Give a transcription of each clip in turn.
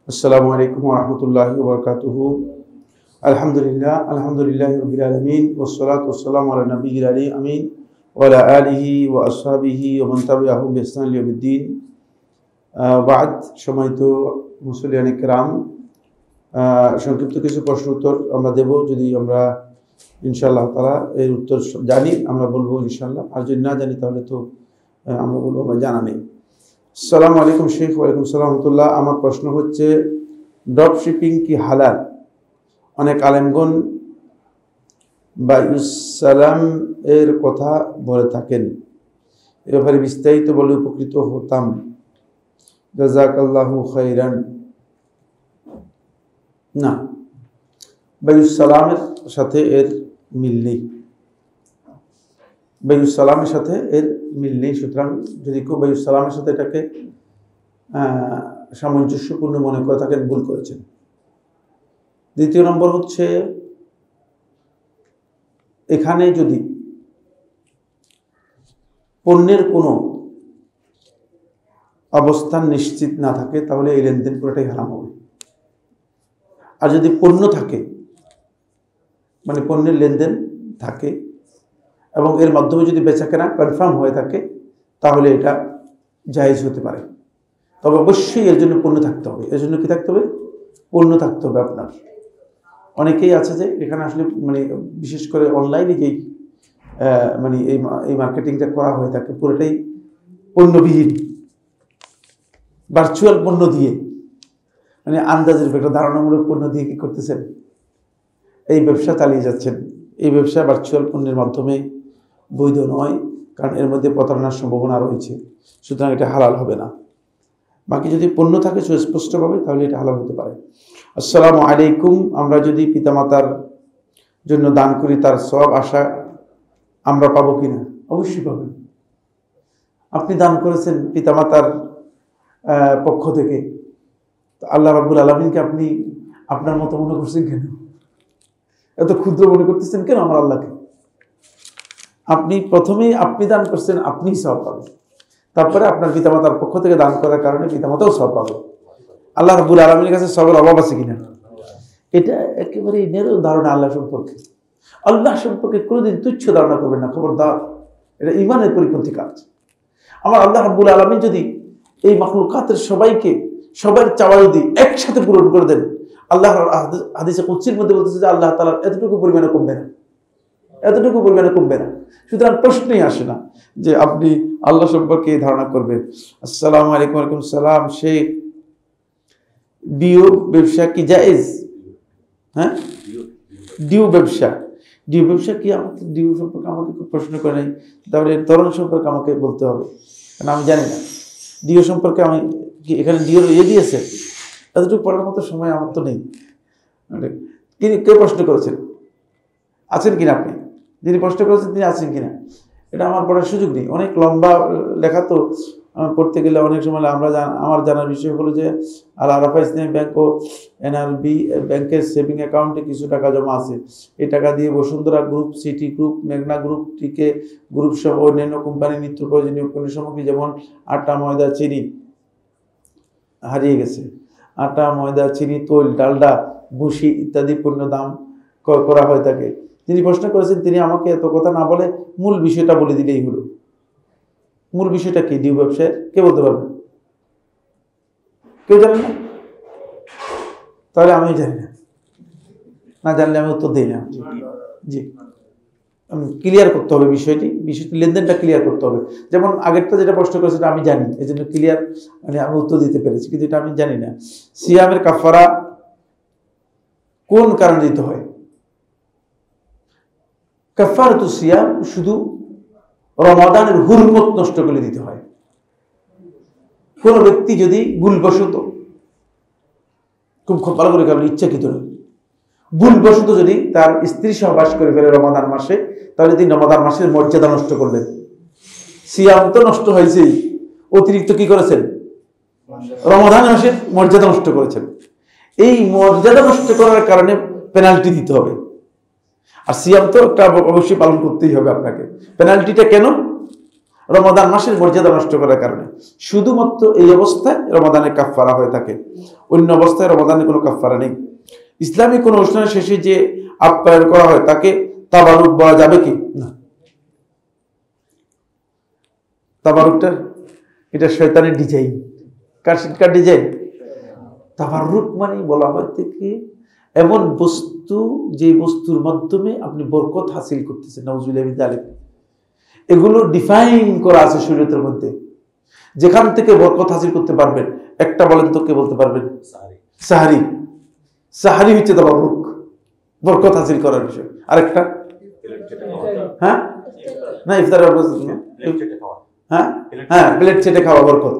আসসালামু আলাইকুম ওয়া রাহমাতুল্লাহি ওয়া বারাকাতুহু। আলহামদুলিল্লাহি রাব্বিল আলামিন ওয়াসসালাতু ওয়াসসালামু আলা নাবিয়্যিল আমিন ওয়া আলা আলিহি ওয়া আসহাবিহি ওয়া মান তাবিআহুম বিইহসান ইলা ইয়াউমিদ্দিন। বাদ, সম্মানিত মুসল্লিয়ানে কেরাম, সংক্ষিপ্ত কিছু প্রশ্ন উত্তর আমরা দেব। যদি আমরা ইনশাআল্লাহ তাআলা এর উত্তর জানি আমরা বলবো ইনশাআল্লাহ, আর যদি না জানি তাহলে তো আমরা বলবো আমরা জানা নেই। আসসালামু আলাইকুম শেখ। ওয়ালাইকুম সালাম রাহমাতুল্লাহ। আমার প্রশ্ন হচ্ছে, ড্রপ শিপিং কি হালাল? অনেক আলেমগণ বায়ুসালাম এর কথা বলে থাকেন, এ ব্যাপারে বিস্তারিত বলে উপকৃত হতাম। জাযাকাল্লাহু খাইরান। না, বায়ুসালামের সাথে এর মিল নেই, বায়ুসালামের সাথে এর মিল নেই। সুতরাং যদি কেউ বায়ুসালামের সাথে এটাকে সামঞ্জস্যপূর্ণ মনে করে থাকেন, ভুল করেছেন। দ্বিতীয় নম্বর হচ্ছে, এখানে যদি পণ্যের কোনো অবস্থান নিশ্চিত না থাকে তাহলে এই লেনদেন পুরোটাই হারাম হবে। আর যদি পণ্য থাকে, মানে পণ্যের লেনদেন থাকে এবং এর মাধ্যমে যদি বেচাকেনা কনফার্ম হয়ে থাকে তাহলে এটা জায়েজ হতে পারে। তবে অবশ্যই এর জন্য পণ্য থাকতে হবে। এর জন্য কি থাকতে হবে? পণ্য থাকতে হবে আপনার। অনেকেই আছে যে এখানে আসলে মানে বিশেষ করে অনলাইনে যেই মানে এই মার্কেটিংটা করা হয়ে থাকে পুরোটাই পণ্যবিহীন, ভার্চুয়াল পণ্য দিয়ে, মানে আন্দাজের একটা ধারণামূলক পণ্য দিয়ে কি করতেছেন, এই ব্যবসা চালিয়ে যাচ্ছেন। এই ব্যবসা ভার্চুয়াল পণ্যের মাধ্যমে বৈধ নয়, কারণ এর মধ্যে প্রতারণার সম্ভাবনা রয়েছে। সুতরাং এটা হালাল হবে না। বাকি যদি পণ্য থাকে সুস্পষ্টভাবে তাহলে এটা হালাল হতে পারে। আসসালামু আলাইকুম। আমরা যদি পিতামাতার জন্য দান করি তার সওয়াব আশা আমরা পাবো কিনা? অবশ্যই পাবেন। আপনি দান করেছেন পিতামাতার পক্ষ থেকে, আল্লাহ রাব্বুল আলামিনকে আপনি আপনার মতো মনে করছেন কেন? এত ক্ষুদ্র মনে করতেছেন কেন আমার আল্লাহকে? আপনি প্রথমেই আপনি দান করছেন, আপনিই সওয়াব পাবেন। তারপরে আপনার পিতামাতার পক্ষ থেকে দান করার কারণে পিতামাতাও সওয়াব পাবে। আল্লাহ রাব্বুল আলামিনের কাছে সওয়াবের অভাব আছে কিনা? এটা একেবারে নেরো ধারণা আল্লাহ সম্পর্কে। আল্লাহ সম্পর্কে কোনোদিন তুচ্ছ ধারণা করবেন না, খবরদার। এটা ঈমানের পরিপন্থী কাজ। আমার আল্লাহ রাব্বুল আলামিন যদি এই মাখলুকাতের সবাইকে সবার চাওয়া যদি একসাথে পূরণ করে দেন, আল্লাহ হাদিসে কুদসির মধ্যে বলতেছে যে আল্লাহ তাআলার এতটুকু পরিমাণে কমবে না, এতটুকু পরিমাণে কমবে না। সুতরাং প্রশ্নই আসে না যে আপনি আল্লাহ সম্পর্কে ধারণা করবেন। আসসালামু আলাইকুম। ওয়ালাইকুম সালাম। শেখ, ডিও ব্যবসা কি জায়েজ? হ্যাঁ, ডিও ব্যবসা কি? আমাকে ডিও সম্পর্কে আমাকে খুব প্রশ্ন করে নাই, তাহলে এর ধরন সম্পর্কে আমাকে বলতে হবে, কারণ আমি জানি না ডিও সম্পর্কে। আমি কি এখানে ডিওর দিয়েছে? এতটুকু পড়ার মতো সময় আমার তো নেই। কে প্রশ্ন করেছেন? আছেন কিনা আপনি? যিনি প্রশ্ন করেছেন তিনি আছেন কিনা এটা আমার পড়ার সুযোগ নেই। অনেক লম্বা লেখা তো পড়তে গেলে অনেক সময় আমার জানার বিষয় হলো যে আল আরাফা ইসলামী ব্যাংক ও এনআরবি ব্যাংকের সেভিং অ্যাকাউন্টে কিছু টাকা জমা আছে। এই টাকা দিয়ে বসুন্ধরা গ্রুপ, সিটি গ্রুপ, মেঘনা গ্রুপ, টিকে গ্রুপ সহ অন্যান্য কোম্পানির নিত্য প্রয়োজনীয় পণ্য সামগ্রী যেমন আটা, ময়দা, চিনি হারিয়ে গেছে। আটা, ময়দা, চিনি, তৈল, ডালডা, ভুসি ইত্যাদি পণ্য দাম করা হয়ে থাকে। যিনি প্রশ্ন করেছেন তিনি আমাকে এত কথা না বলে মূল বিষয়টা বলে দিলেই হলো। মূল বিষয়টা কি ডিও ব্যবসায়? কে বলতে পারবেন? কেউ জানেন না? তাহলে আমিও জানি না, না জানলে আমি উত্তর দিই না। জি, ক্লিয়ার করতে হবে বিষয়টি লেনদেনটা ক্লিয়ার করতে হবে। যেমন আগেরটা যেটা প্রশ্ন করেছে আমি জানি, এই জন্য ক্লিয়ার, মানে আমি উত্তর দিতে পেরেছি, কিন্তু এটা আমি জানি না। সিয়ামের কাফারা কোন কারণে দিতে হয়? কাফারাতু সিয়াম শুধু রমাদানের হুরমত নষ্ট করে দিতে হয়। কোন ব্যক্তি যদি ভুলবশত, খুব ভালো করে কারণ ইচ্ছাকৃত নয়, ভুলবশত যদি তার স্ত্রী সহবাস করে ফেলে রমাদান মাসে, তাহলে তিনি রমাদান মাসের মর্যাদা নষ্ট করলেন। সিয়াম তো নষ্ট হয়েছেই, অতিরিক্ত কি করেছেন? রমাদান মাসের মর্যাদা নষ্ট করেছেন। এই মর্যাদা নষ্ট করার কারণে পেনাল্টি দিতে হবে। আর সিয়াম তো একটা অবশ্যই পালন করতেই হবে আপনাকে। পেনাল্টিটা কেন? রমাদান মাসের মর্যাদা নষ্ট করার কারণে। শুধুমাত্র এই অবস্থায় রমাদানের কাফফারা হয়ে থাকে, অন্য অবস্থায় রমাদানের কোনো কাফফারা নেই। ইসলামিক কোনো অনুষ্ঠানের শেষে যে আপ্যায়ন করা হয় তাকে তাবারুক বলা যাবে কি না? তাবারুকটা এটা শয়তানের ডিজাইন। কার ডিজাইন? তাবারুক মানে বলা হয় থেকে এমন বস্তু যে বস্তুর মাধ্যমে আপনি বরকত হাসিল করতেছেন, নাউজুবিল্লাহি মিন যালিক। এগুলো ডিফাইন করা আছে শরীয়তের মধ্যে, যেখান থেকে বরকত হাসিল করতে পারবেন। একটা বলেন তো, কে বলতে পারবেন? সাহারি। সাহারি হচ্ছে তাবারুক, বরকত হাসিল করার বিষয়। আরেকটা হ্যাঁ না, ইফতারের হ্যাঁ হ্যাঁ প্লেট চেটে খাওয়া বরকত,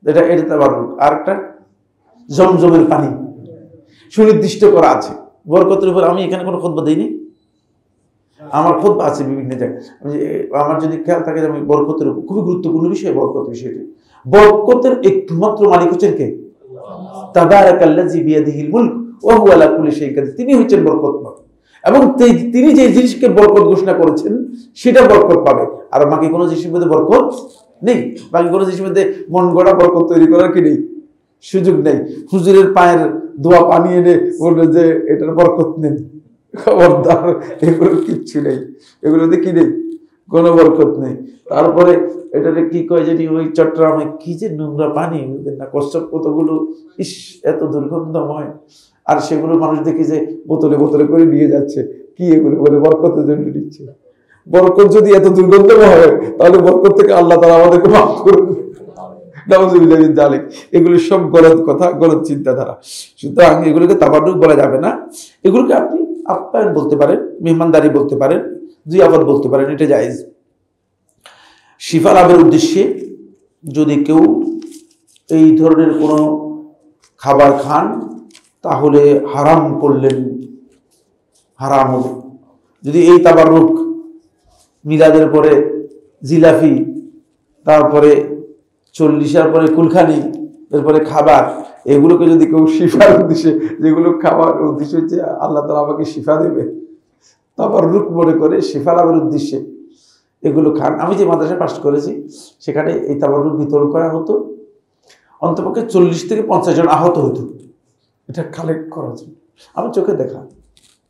এটা তাবারুক। আরেকটা জমজমের পানি, সুনির্দিষ্ট করা আছে বরকতের উপর। আমি এখানে কোনো খুতবা দিইনি, আমার খুতবা আছে বিভিন্ন জায়গায়। আমার যদি খেয়াল থাকে যে আমি বরকতের উপর, খুবই গুরুত্বপূর্ণ বিষয় বরকত বিষয়টি। বরকতের একমাত্র মালিক হচ্ছেন কে? তাবারাকাল্লাযী বিয়াদিহিল মুলক ওয়া হুয়া আলা কুল্লি শাইইন কাদির। তিনি হচ্ছেন বরকতময়, এবং তিনি যে জিনিসকে বরকত ঘোষণা করেছেন সেটা বরকত পাবে। আর বাকি কোনো জিনিসের মধ্যে বরকত নেই। বাকি কোনো জিনিসের মধ্যে মন গড়া বরকত তৈরি করার কি নেই, সুযোগ নেই। হুজুরের পায়ের দোয়া পানি এনে বলবে যে এটার বরকত নেই, খবরদার, এগুলো কিচ্ছু নেই, এগুলোতে কি নেই, কোনো বরকত নেই। তারপরে এটাতে কি কয় জানি, ওই চট্টগ্রামে কি যে নোংরা পানি, না কষ্ট কতগুলো, ইস এত দুর্গন্ধময়। আর সেগুলো মানুষ দেখি যে বোতলে বোতলে করে নিয়ে যাচ্ছে, কি এগুলো বলে বরকতের জন্য নিচ্ছে। বরকত যদি এত দুর্গন্ধময় হয় তাহলে বরকত থেকে আল্লাহ তাআলা আমাদেরকে মাফ করবে। নাউজুবিল্লাহি মিন যালিক। এগুলো সব গলত কথা, গলত চিন্তাধারা। সুতরাং এগুলোকে তাবারুক বলা যাবে না। এগুলোকে আপনি আপ্যায়ন বলতে পারেন, মেহমানদারি বলতে পারেন, জিয়াফত বলতে পারেন, এটা জায়েজ। শিফা লাভের উদ্দেশ্যে যদি কেউ এই ধরনের কোনো খাবার খান তাহলে হারাম করলেন, হারাম হবে। যদি এই তাবারুক, মিলাদের পরে জিলাফি, তারপরে 40-এর পরে কুলখানি, এরপরে খাবার, এগুলোকে যদি কেউ শিফার উদ্দেশ্যে, যেগুলো খাবার উদ্দেশ্য হচ্ছে আল্লাহ তাআলা আমাকে শিফা দেবে, তাবারুক মনে করে শিফা লাভের উদ্দেশ্যে এগুলো খান। আমি যে মাদ্রাসায় পাস করেছি সেখানে এই তাবারুক বিতরণ করা হতো, অন্তপক্ষে 40 থেকে 50 জন আহত হতো এটা কালেক্ট করার জন্য। আমি চোখে দেখা,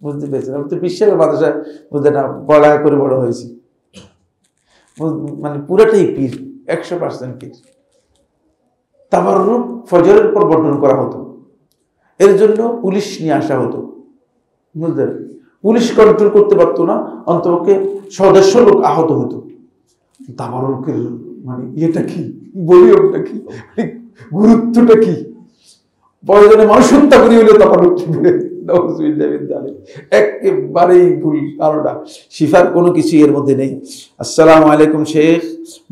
বুঝতে পেরেছি। আমি তো বিশ্বের মাদ্রাসায় বুঝতে না, পড়ালেখা করে বড় হয়েছি, মানে পুরোটাই পীর, 100% পীর। তাবারুক ফজরের পর বন্টন করা হতো, এর জন্য পুলিশ নিয়ে আসা হতো, বুঝলেন? পুলিশ কন্ট্রোল করতে পারতো না, অন্তপক্ষে 100-150 লোক আহত হতো। তাবারুকের মানে ইয়েটা কি, বলিয়মটা কি, গুরুত্বটা কি? প্রয়োজনে মানুষ হত্যা করি হলে তাবারুক একেবারেই ভুল ধারণা। শিফার কোনো কিছু এর মধ্যে নেই। আসসালামু আলাইকুম শেখ,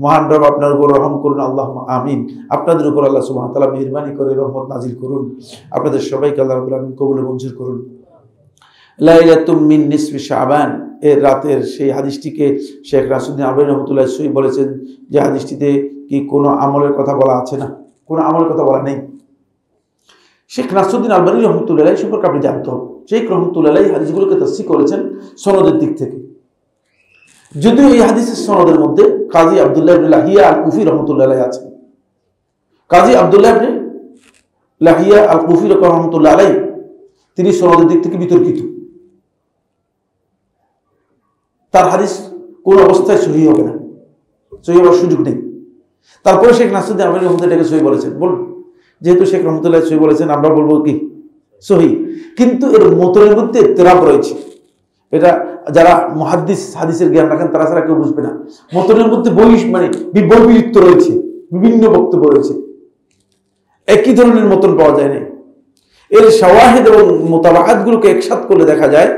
মহান রব আপনার উপর রহম করুন, আল্লাহুম্মা আমিন। আপনাদের উপর আল্লাহ সুবহানাহু ওয়া তাআলা মেহেরবানি করে রহমত নাজিল করুন। আপনাদের সবাইকে আল্লাহ রাব্বুল আলামিন কবুল ও মঞ্জুর করুন। লাইলাতুম মিন নিসফি শাবান এর রাতের সেই হাদিসটিকে শেখ রাসূলুদ্দিন আলবানী রাহমাতুল্লাহ সহি বলেছেন যে হাদিসটিতে কি কোনো আমলের কথা বলা আছে? না, কোনো আমলের কথা বলা নেই। শেখ নাসিরউদ্দিন আলবানী রহমতুল্লাহ আলাইহি সম্পর্কে আপনি জানতে হবে, শেখ রহমতুল্লাহ আলাইহি হাদিসগুলোকে তাসসীহ করেছেন সনদের দিক থেকে। যদিও এই হাদিসের সনদের মধ্যে কাজী আব্দুল্লাহ ইবনে লাহিয়া আল কুফি রহমতুল্লাহ আলাইহি আছেন। কাজী আব্দুল্লাহ ইবনে লাহিয়া আল কুফি রহমতুল্লাহ আলাইহি তিনি সনদের দিক থেকে বিতর্কিত। তার হাদিস কোন অবস্থায় সহিহ হবে না, সহিহ হওয়ার সুযোগ নেই। তারপরে শেখ নাসিরউদ্দিন আলবানী রহমতুল্লাহ সহিহ বলেছেন। বলুন, যেহেতু শেখ রহমতুল্লাহ সহিহ বলেছেন আমরা বলবো কি সহিহ, কিন্তু এর মতনের মধ্যে ইত্তেরাব রয়েছে। এটা যারা মুহাদ্দিস হাদিসের জ্ঞান রাখেন তারা ছাড়া কেউ বুঝবে না। মতনের মধ্যে মানে বৈবিচিত্র রয়েছে, বিভিন্ন বক্তব্য রয়েছে, একই ধরনের মতন পাওয়া যায় না। এর শাওয়াহিদ এবং মুতাবাআতগুলোকে একসাথে করলে দেখা যায়,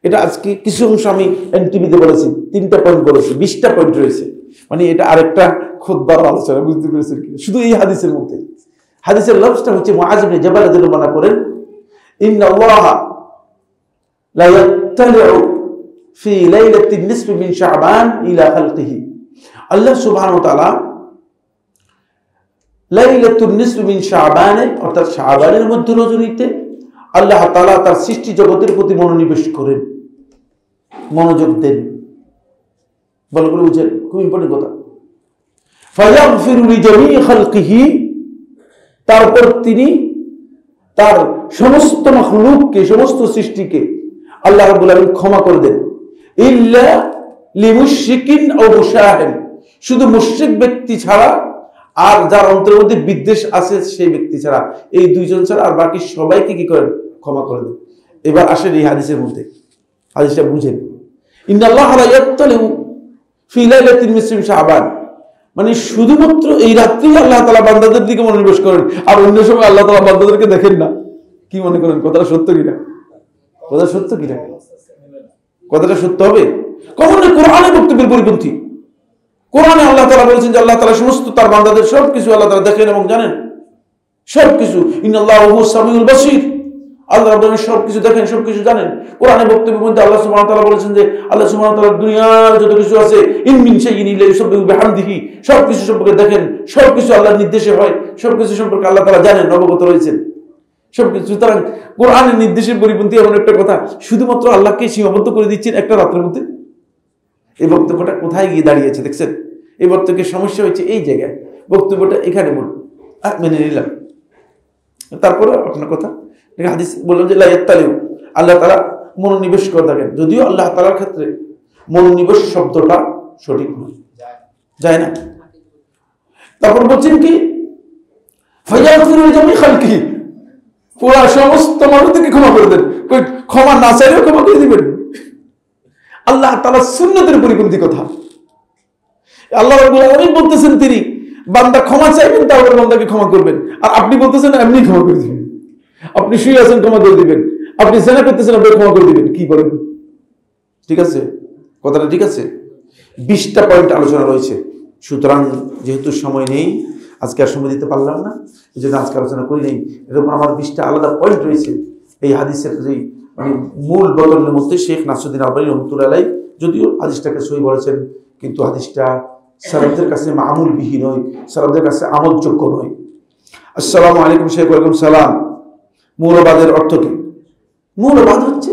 এটা আজকে কিছু অংশ আমি এনটিভিতে বলেছি, 3টা পয়েন্ট বলেছি, 20টা পয়েন্ট রয়েছে। মানে এটা আরেকটা খুতবার আলোচনা, বুঝতে পেরেছেন কি? শুধু এই হাদিসের মধ্যে, হাদিসের লফজটা হচ্ছে মুআয ইবনে জাবাল রাদিয়াল্লাহু আনহু করেন, ইন্নাল্লাহা লা ইয়াত্তালিউ ফি লাইলাতিন নিসফি মিন শাবান ইলা খালকিহি। আল্লাহ সুবহানাহু ওয়া তাআলা লাইলাতুন নিসফি মিন শাবান, অর্থাৎ শাবানের মধ্য রজনীতে আল্লাহ তাআলা তার সৃষ্টি জগতের প্রতি মনোনিবেশ করেন, মনোযোগ দেন। ভালো করে বুঝেন, খুব ইম্পর্টেন্ট কথা। ফায়াগফিরু লিজামিই খালকিহি, তারপর তিনি তার সমস্ত মাখলুককে, সমস্ত সৃষ্টিকে আল্লাহ রাব্বুল আলামিন ক্ষমা করে দেন। ইল্লা লিমুশরিকিন আও মুশাহিন, শুধু মুশরিক ব্যক্তি ছাড়া আর যার অন্তরের মধ্যে বিদ্বেষ আছে সেই ব্যক্তি ছাড়া, এই দুইজন ছাড়া আর বাকি সবাইকে কি করেন? ক্ষমা করে দেন। এবার আসেন এই হাদিসের মধ্যে, হাদিসটা বুঝেন। ইন্নাল্লাহা লা ইয়াত্তালিউ ফি লাইলাতিন মিন শাবান, মানে শুধুমাত্র এই রাত্রেই আল্লাহ তাআলা বান্দাদের দিকে মনোনিবেশ করেন, আর অন্য সময় আল্লাহ তাআলা বান্দাদেরকে দেখেন না। কি মনে করেন কথাটা সত্য কিনা? কথাটা সত্য কিনা? কথাটা সত্য হবে? কখনো কোরআনের বক্তব্যের পরিপন্থী। কোরআনে আল্লাহ তাআলা বলেছেন যে আল্লাহ তাআলা সমস্ত তার বান্দাদের সবকিছু আল্লাহ তাআলা দেখেন এবং জানেন সবকিছু। ইন্নাল্লাহু হুয়াস সামিউল বাসীর, আল্লাহ রাব্বুল আলামিন সবকিছু দেখেন, সবকিছু জানেন। কোরআনের বক্তব্যের মধ্যে আল্লাহ সুবহানাহু ওয়া তাআলা বলেছেন যে আল্লাহ সুবহানাহু ওয়া তাআলা দুনিয়ার যত কিছু আছে, ইন মিন শাইইন ইল্লা ইউসাব্বিহু বিহামদিহি, সবকিছু সম্পর্কে দেখেন, সবকিছু আল্লাহর নির্দেশে হয়, সবকিছু সম্পর্কে আল্লাহ তাআলা জানেন, অবগত রয়েছেন সবকিছু। সুতরাং কোরআনের নির্দেশের পরিপন্থী এমন একটা কথা শুধুমাত্র আল্লাহকে সীমাবদ্ধ করে দিচ্ছেন একটা রাতের মধ্যে। এই বক্তব্যটা কোথায় গিয়ে দাঁড়িয়েছে দেখছেন? এই বক্তব্যের সমস্যা হচ্ছে এই জায়গায়, বক্তব্যটা এখানে বলুন, মেনে নিলাম। তারপরে আপনার কথা হাদিস বললাম যে লা ইয়াত্তালিউ, আল্লাহ তাআলা মনোনিবেশ করে থাকেন, যদিও আল্লাহ তাআলার ক্ষেত্রে মনোনিবেশ শব্দটা সঠিক নয়, যায় না। তারপর বলছেন কি ফায়াগফিরু লিজামিই খালকিহি, পুরা সমস্ত মানুষকে ক্ষমা করে দেন। ক্ষমা না চাইলেও ক্ষমা করে দিবেন? আল্লাহ তাআলার সুন্নতের পরিপন্থী কথা। আল্লাহ রাব্বুল আলামিন বলতেছেন তিনি বান্দা ক্ষমা চাইবেন, তারপরে বান্দাকে ক্ষমা করবেন, আর আপনি বলতেছেন এমনি ক্ষমা করে দিবেন। আপনি শুয়ে আছেন ক্ষমা করে দিবেন, আপনি জেনা করতেছেন আপনি ক্ষমা করে দিবেন। কি বলেন? ঠিক আছে কথাটা? ঠিক আছে। 20টা পয়েন্ট আলোচনা রয়েছে, সুতরাং যেহেতু সময় নেই আজকে আর সময় দিতে পারলাম না, এই জন্য আজকে আলোচনা করি নেই। এরকম আমার 20টা আলাদা পয়েন্ট রয়েছে এই হাদিসের যে মানে মূল বদলের মধ্যে। শেখ নাসিরউদ্দিন আলবানী রহমাতুল্লাহ আলাইহি যদিও হাদিসটাকে সহি বলেছেন, কিন্তু হাদিসটা সালাফদের কাছে মামুল বিহি নয়, সালাফদের কাছে আমলযোগ্য নয়। আসসালামু আলাইকুম। শেখ ওয়ালাইকুম সালাম। মৌলবাদের অর্থ কি? মৌলবাদ হচ্ছে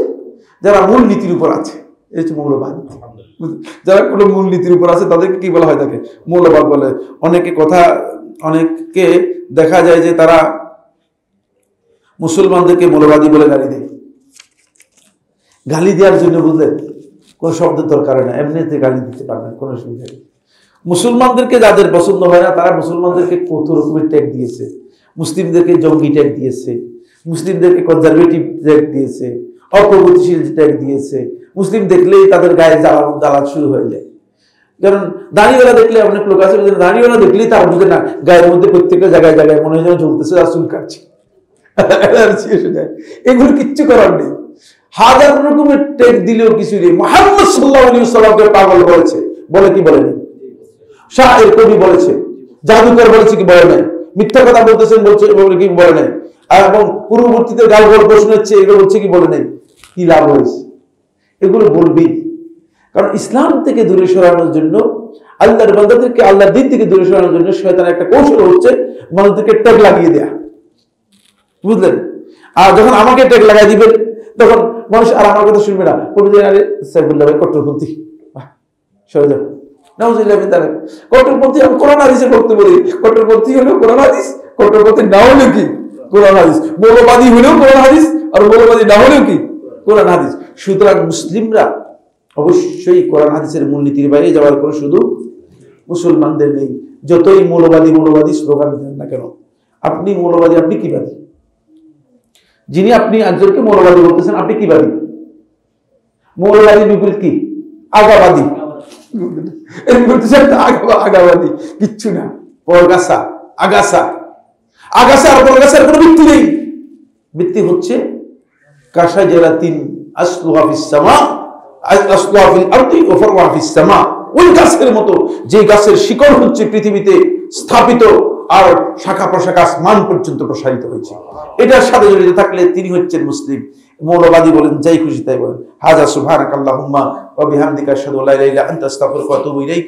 যারা মূল নীতির উপর আছে, এই হচ্ছে মৌলবাদ। যারা কোনো মূল নীতির উপর আছে তাদেরকে কি বলা হয়? তাকে মৌলবাদ বলে। অনেককে দেখা যায় যে তারা মুসলমানদেরকে মৌলবাদী বলে গালি দেয়। গালি দেওয়ার জন্য বুঝলেন কোনো শব্দের দরকার হয় না, এমনিতে গালি দিতে পারবেন, কোনো সুবিধা নেই। মুসলমানদেরকে যাদের পছন্দ হয় না তারা মুসলমানদেরকে কত রকমের ট্যাগ দিয়েছে। মুসলিমদেরকে জঙ্গি ট্যাগ দিয়েছে, মুসলিমদেরকে কনজারভেটিভ ট্যাগ দিয়েছে, অপ্রগতিশীল ট্যাগ দিয়েছে। মুসলিম দেখলেই তাদের গায়ে জ্বালা শুরু হয়ে যায়। কারণ দাড়িওয়ালা দেখলে অনেক লোক আছে, দাড়িওয়ালা দেখলেই তার বুঝে না গায়ের মধ্যে প্রত্যেকটা জায়গায় জায়গায় মনে হয় যেন চলতেছে আর চুল কাটছে, এগুলো কিচ্ছু করার নেই। হাজার রকমের ট্যাগ দিলেও কিছু নেই। মুহাম্মদ সাল্লাল্লাহু আলাইহি ওয়াসাল্লামকে পাগল বলেছে, বলে কি বলেনি? শায়ের কবি বলেছে, জাদুকর বলেছে কি বলে নাই? মিথ্যা কথা বলতেছেন বলছে বলে কি বলে নাই? এবং পূর্ববর্তীতে গালগোল প্রশ্ন হচ্ছে এগুলো বলছে কি বলে নাই? কি লাভ হয়েছে? এগুলো বলবি, কারণ ইসলাম থেকে দূরে সরানোর জন্য, আল্লাহর বান্দাদেরকে আল্লাহর দিন থেকে দূরে সরানোর জন্য শয়তানের একটা কৌশল হচ্ছে মানুষদেরকে ট্যাগ লাগিয়ে দেয়া, বুঝলেন? আর যখন আমাকে ট্যাগ লাগাই দিবেন তখন মানুষ আর আমার কথা শুনবে না, বলবে যে আরে সাইফুল্লাহ ভাই কট্টরপন্থী, সরে যাও। নাউজুবিল্লাহ মিন যালিক। কট্টরপন্থী আমি কোরআন হাদিসে বলতে বলি, কট্টরপন্থী হলেও কোরআন হাদিস, কট্টরপন্থী না হলেও কি কোরআন হাদিস, মৌলবাদী হলেও কোরআন হাদিস, আর মৌলবাদী না হলেও কি কোরআন হাদিস। সুতরাং মুসলিমরা অবশ্যই কোরআন হাদিসের মূলনীতির বাইরে যাওয়ার কোনো শুধু মুসলমানদের নেই। যতই মৌলবাদী স্লোগান দেন না কেন, আপনি মৌলবাদী, আপনি কি বাদী? যিনি আপনি একজনকে মৌলবাদী বলতেছেন, আপনি কি বাদী? মৌলবাদীর বিপরীত কি? আগাবাদী। আগাবাদী কিচ্ছু না, পরগাছা, আগাছা। আগাছা আর পরগাছার কোনো ভিত্তি নেই। ভিত্তি হচ্ছে কাশাজারাতিন আসলুহা ফিস সামা, আসলুহা ফিল আরদি ওয়া ফারউহা ফিস সামা। ওই গাছের মতো যে গাছের শিকড় হচ্ছে পৃথিবীতে স্থাপিত আর শাখা প্রশাখা আসমান পর্যন্ত প্রসারিত হয়েছে, এটার সাথে জড়িত থাকলে তিনি হচ্ছেন মুসলিম। মৌলবাদী বলেন যাই খুশি তাই বলেন। হাযা সুবহানাকাল্লাহুম্মা ওয়া বিহামদিকা আশহাদু আল্লা ইলাহা ইল্লা আনতা আস্তাগফিরুকা ওয়া আতুবু ইলাইক।